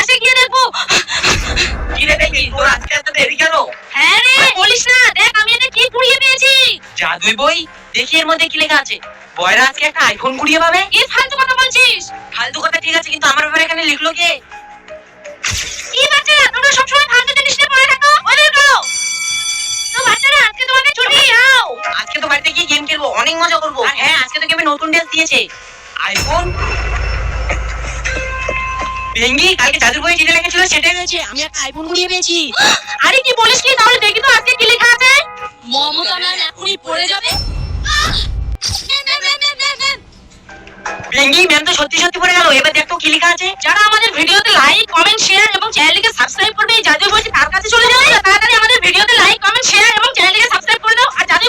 ক্লাসে গিয়ে দেখবো। কি রে দেখি তোর আজকে এত দেরি কেন? হ্যাঁ রে, বলিস না, দেখ আমি এটা কি কুড়িয়ে পেয়েছি। জাদুই বই? দেখি এর মধ্যে কি লেখা আছে। বয়রা আজকে একটা আইফোন কুড়িয়ে পাবে। কি ফালতু কথা বলছিস? ফালতু কথা ঠিক আছে, কিন্তু আমার ব্যাপারে এখানে লিখলো কে? কি বাচ্চারা, তোমরা সবসময় ফালতু জিনিস নিয়ে পড়ে থাকো। ওই বের করো। তো বাচ্চারা, আজকে তোমাদের ছুটি, আও। আজকে তো বাড়িতে গিয়ে গেম খেলবো, অনেক মজা করবো। আর হ্যাঁ, আজকে তো গেমে নতুন ড্রেস দিয়েছে, আইফোন। ভেঙ্গি, কালকে জাদুর বইয়ে যেটা লেখা ছিল সেটাই হয়েছে, আমি একটা আইফোন কুড়িয়ে পেয়েছি। আরে কি বলিস কি? তাহলে দেখি তো আজকে কি লেখা আছে। মমতা ম্যাম এখনই পড়ে যাবে। ভেঙ্গি, ম্যাম তো সত্যি সত্যি পড়ে গেল। এবার দেখ তো কি লেখা আছে। যারা আমাদের ভিডিওতে লাইক, কমেন্ট, শেয়ার এবং চ্যানেলটিকে সাবস্ক্রাইব করবে, এই জাদুই বলছি তার কাছে চলে যাও। তাড়াতাড়ি আমাদের ভিডিওতে লাইক, কমেন্ট, শেয়ার এবং চ্যানেলটিকে সাবস্ক্রাইব করে দাও। আর জাদুই